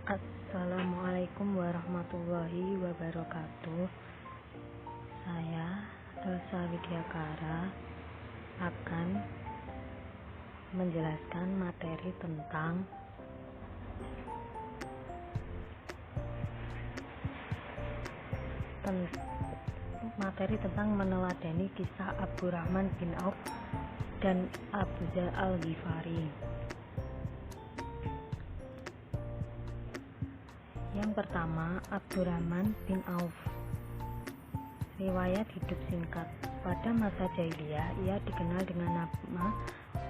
Assalamualaikum warahmatullahi wabarakatuh. Saya Elsa Widyakara akan menjelaskan materi tentang meneladani kisah Abdurrahman bin Auf dan Abu Dzar Al-Ghifari. Yang pertama, Abdurrahman bin Auf. Riwayat hidup singkat. Pada masa jahiliyah, ia dikenal dengan nama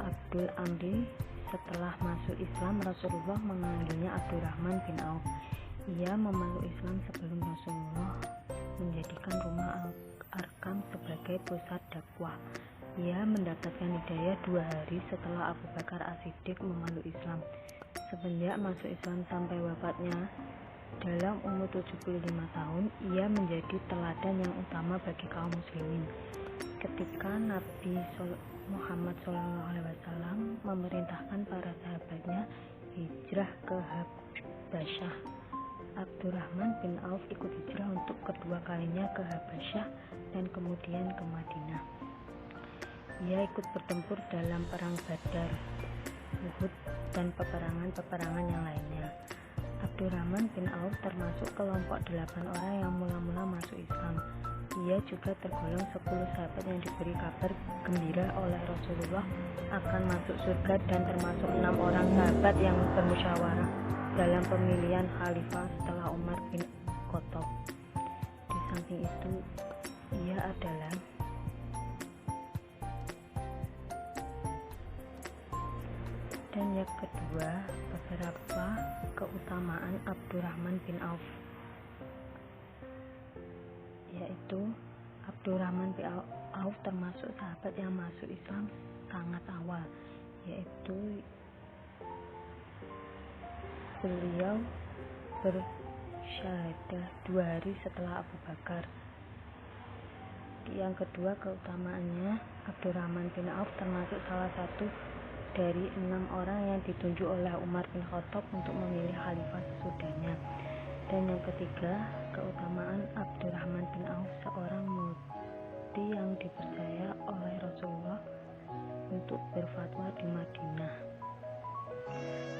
Abdul Amri. Setelah masuk Islam, Rasulullah memanggilnya Abdurrahman bin Auf. Ia memeluk Islam sebelum Rasulullah menjadikan rumah Al-Arqam sebagai pusat dakwah. Ia mendapatkan hidayah 2 hari setelah Abu Bakar As-Siddiq memeluk Islam. Semenjak masuk Islam sampai wafatnya dalam umur 75 tahun, ia menjadi teladan yang utama bagi kaum muslimin. Ketika Nabi Muhammad SAW memerintahkan para sahabatnya hijrah ke Habasyah, Abdurrahman bin Auf ikut hijrah untuk kedua kalinya ke Habasyah dan kemudian ke Madinah. Ia ikut bertempur dalam perang Badar, Uhud, dan peperangan-peperangan yang lainnya. Abdurrahman bin Auf termasuk kelompok 8 orang yang mula-mula masuk Islam. Ia juga tergolong 10 sahabat yang diberi kabar gembira oleh Rasulullah akan masuk surga dan termasuk 6 orang sahabat yang bermusyawarah dalam pemilihan khalifah setelah Umar bin Khattab. Di samping itu, ia adalah dan yang kedua, beberapa keutamaan Abdurrahman bin Auf, yaitu Abdurrahman bin Auf termasuk sahabat yang masuk Islam sangat awal, yaitu beliau bersyahadah 2 hari setelah Abu Bakar. Yang kedua keutamaannya, Abdurrahman bin Auf termasuk salah satu dari 6 orang yang ditunjuk oleh Umar bin Khattab untuk memilih khalifah sesudahnya. Dan yang ketiga, keutamaan Abdurrahman bin Auf, seorang mufti yang dipercaya oleh Rasulullah untuk berfatwa di Madinah.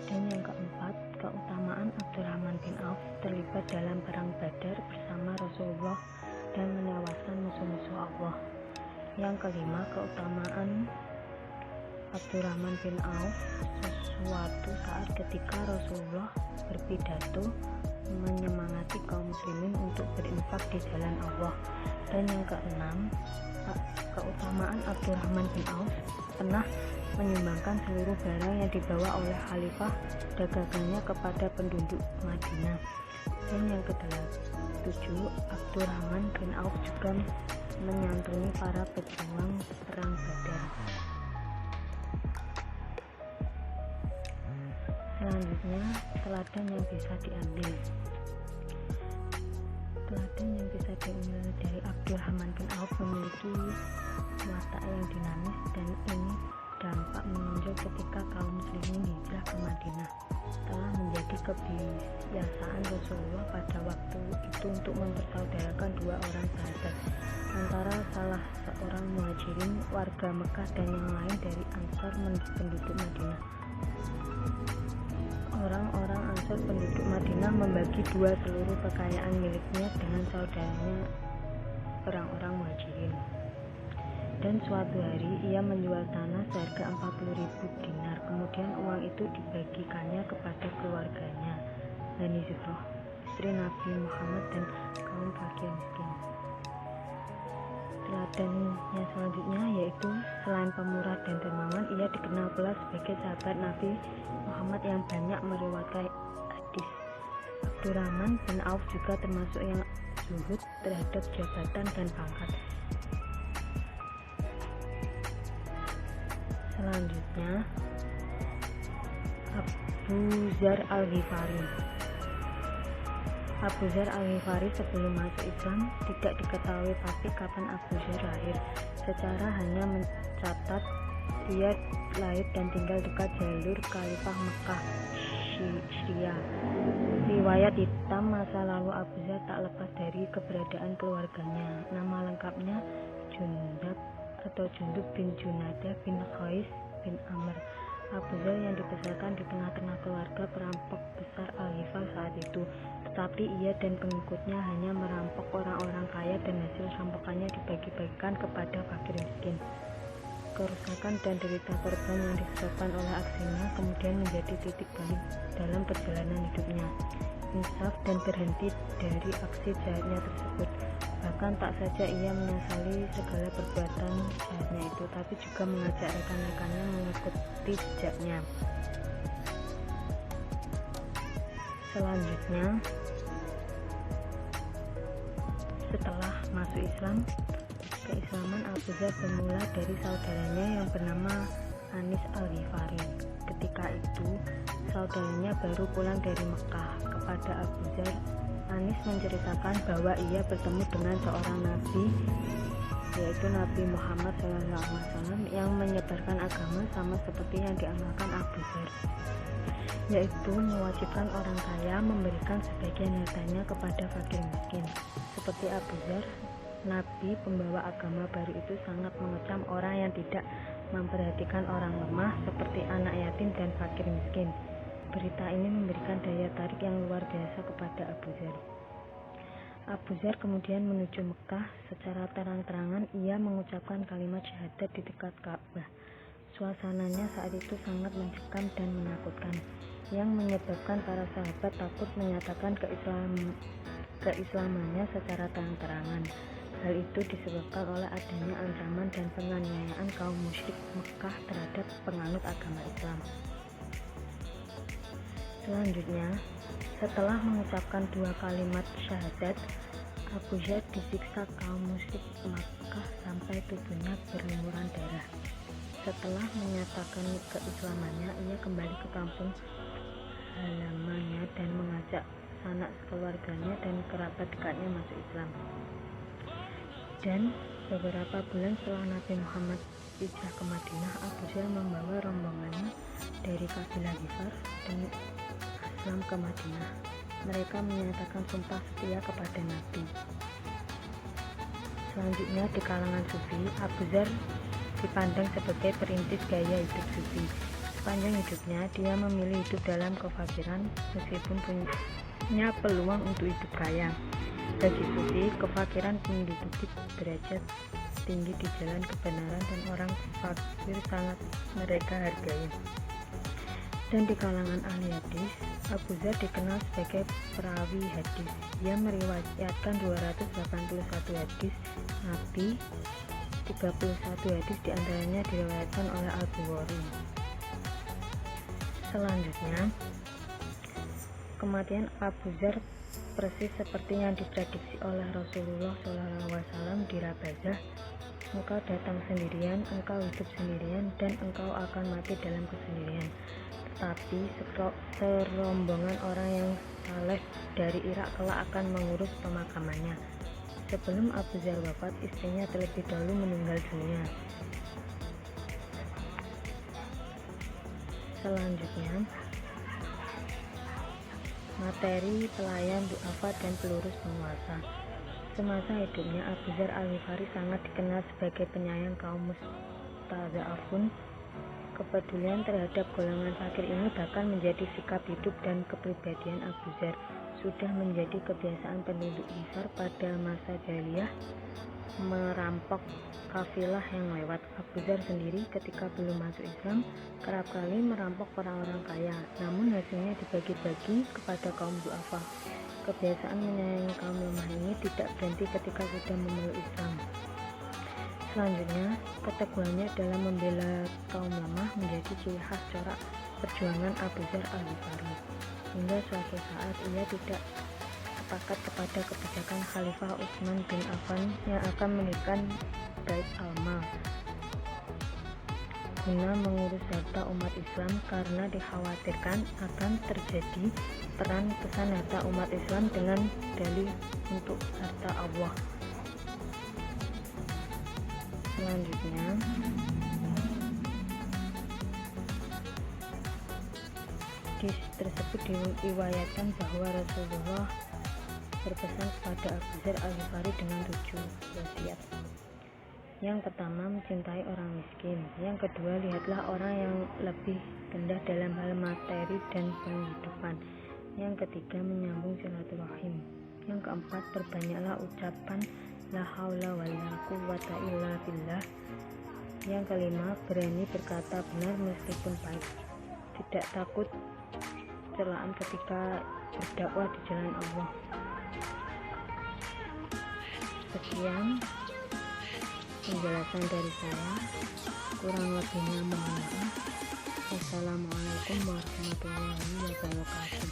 Dan yang keempat, keutamaan Abdurrahman bin Auf terlibat dalam perang Badar bersama Rasulullah dan menewaskan musuh-musuh Allah. Yang kelima, keutamaan Abdurrahman bin Auf suatu saat ketika Rasulullah berpidato menyemangati kaum muslimin untuk berinfak di jalan Allah. Dan yang keenam, keutamaan Abdurrahman bin Auf pernah menyumbangkan seluruh barang yang dibawa oleh khalifah dagangannya kepada penduduk Madinah. Dan yang ke-7, Abdurrahman bin Auf juga menyantuni para pejuang perang Badar. Selanjutnya, teladan yang bisa diambil. Teladan yang bisa diambil dari Abdurrahman bin Auf memiliki watak yang dinamis, dan ini dampak menonjol ketika kaum muslimin hijrah ke Madinah. Telah menjadi kebiasaan Rasulullah pada waktu itu untuk mempersaudarakan 2 orang sahabat antara salah seorang muhajirin warga Mekah dan yang lain dari Ansar penduduk Madinah. Orang-orang Ansar penduduk Madinah membagi 2 seluruh kekayaan miliknya dengan saudaranya orang-orang muhajirin. Dan suatu hari ia menjual tanah seharga 40.000 dinar. Kemudian uang itu dibagikannya kepada keluarganya, Bani Zuhroh, istri Nabi Muhammad dan kaum fakir miskin. Teladannya selanjutnya yaitu selain pemurah dan dermawan, ia dikenal pula sebagai sahabat Nabi Muhammad yang banyak meriwayatkan hadis. Abdurrahman bin Auf juga termasuk yang zuhud terhadap jabatan dan pangkat. Selanjutnya, Abu Dzar Al-Ghifari. Abu Dzar Al-Ghifari sebelum masuk Islam tidak diketahui pasti kapan Abu Dzar lahir. Secara hanya mencatat Ia lahir dan tinggal dekat jalur Khalifah Mekah Syria. Riwayat hitam masa lalu Abu Dzar tak lepas dari keberadaan keluarganya. Nama lengkapnya Jundub bin Junadah bin Qais bin Amr. Abu Dzar yang dibesarkan di tengah-tengah keluarga perampok besar Al-Ghifar saat itu, tetapi ia dan pengikutnya hanya merampok orang-orang kaya dan hasil rampokannya dibagi-bagikan kepada fakir miskin. Kerusakan dan derita korban yang disebabkan oleh aksinya kemudian menjadi titik balik dalam perjalanan hidupnya. Insaf dan berhenti dari aksi jahatnya tersebut. Bahkan tak saja ia menyesali segala perbuatan jahatnya itu, tapi juga mengajak rekan-rekannya mengikuti jejaknya. Selanjutnya, setelah masuk Islam, keislaman Abu Dzar bermula dari saudaranya yang bernama Anis Al-Ghifari. Ketika itu, saudaranya baru pulang dari Mekah. Kepada Abu Dzar, Anis menceritakan bahwa ia bertemu dengan seorang nabi, yaitu Nabi Muhammad SAW, yang menyebarkan agama sama seperti yang diamalkan Abu Dzar, yaitu mewajibkan orang kaya memberikan sebagian hartanya kepada fakir miskin. Seperti Abu Dzar, Nabi pembawa agama baru itu sangat mengecam orang yang tidak memperhatikan orang lemah seperti anak yatim dan fakir miskin. Berita ini memberikan daya tarik yang luar biasa kepada Abu Dzar. Abu Dzar kemudian menuju Mekah. Secara terang-terangan ia mengucapkan kalimat syahadat di dekat Ka'bah. Suasananya saat itu sangat mencekam dan menakutkan, yang menyebabkan para sahabat takut menyatakan keislamannya secara terang-terangan. Hal itu disebabkan oleh adanya ancaman dan penganiayaan kaum musyrik Mekah terhadap penganut agama Islam. Selanjutnya, setelah mengucapkan 2 kalimat syahadat, Abu Dzar disiksa kaum musyrik Makkah sampai tubuhnya berlumuran darah. Setelah menyatakan keislamannya, ia kembali ke kampung halamannya dan mengajak sanak keluarganya dan kerabat dekatnya masuk Islam. Dan beberapa bulan setelah Nabi Muhammad hijrah ke Madinah, Abu Dzar membawa rombongannya dari kabilah Ghifar dan Islam ke Madinah. Mereka menyatakan sumpah setia kepada Nabi. Selanjutnya, di kalangan Sufi, Abu Dzar dipandang sebagai perintis gaya hidup Sufi. Sepanjang hidupnya, dia memilih hidup dalam kefakiran meskipun punya peluang untuk hidup kaya. Bagi Sufi, kefakiran menduduki derajat tinggi di jalan kebenaran dan orang fakir sangat mereka hargai. Dan di kalangan ahli hadis, Abu Dzar dikenal sebagai perawi hadis. Ia meriwayatkan 281 hadis Nabi, 31 hadis diantaranya diriwayatkan oleh Al-Bukhari. Selanjutnya, kematian Abu Dzar persis seperti yang diprediksi oleh Rasulullah SAW di Rabazah. Engkau datang sendirian, engkau hidup sendirian, dan engkau akan mati dalam kesendirian. Tetapi serombongan orang yang saleh dari Irak kelak akan mengurus pemakamannya. Sebelum Abu Dzar wafat, istrinya terlebih dahulu meninggal dunia. Selanjutnya, materi pelayan du'afa dan pelurus penguasa. Semasa hidupnya, Abu Dzar Al-Ghifari sangat dikenal sebagai penyayang kaum mustadhafun. Kepedulian terhadap golongan fakir ini bahkan menjadi sikap hidup dan kepribadian Abu Dzar. Sudah menjadi kebiasaan penduduk Ghifar pada masa jahiliyah merampok kafilah yang lewat. Abu Dzar sendiri ketika belum masuk Islam kerap kali merampok orang-orang kaya, namun hasilnya dibagi-bagi kepada kaum du'afa. Kebiasaan menyayangi kaum lemah ini tidak berhenti ketika sudah memeluk Islam. Selanjutnya, keteguhannya dalam membela kaum lemah menjadi ciri khas corak perjuangan Abu Dzar Al-Ghifari. Hingga suatu saat ia tidak sepakat kepada kebijakan Khalifah Utsman bin Affan yang akan mendirikan Bait al-Mal guna mengurus harta umat Islam karena dikhawatirkan akan terjadi peran pesan harta umat Islam dengan dalih untuk harta Allah. Selanjutnya, hadis tersebut diriwayatkan bahwa Rasulullah berpesan kepada Abu Dzar Al-Ghifari dengan 7 wasiat. Yang pertama, mencintai orang miskin. Yang kedua, lihatlah orang yang lebih rendah dalam hal materi dan penghidupan. Yang ketiga, menyambung silaturahim. Yang keempat, perbanyaklah ucapan la haula wala quwwata illa billah. Yang kelima, berani berkata benar meskipun pahit. Tidak takut celaan ketika berdakwah di jalan Allah. Sekian penjelasan dari saya, kurang lebihnya mohon maaf. Wassalamualaikum warahmatullahi wabarakatuh.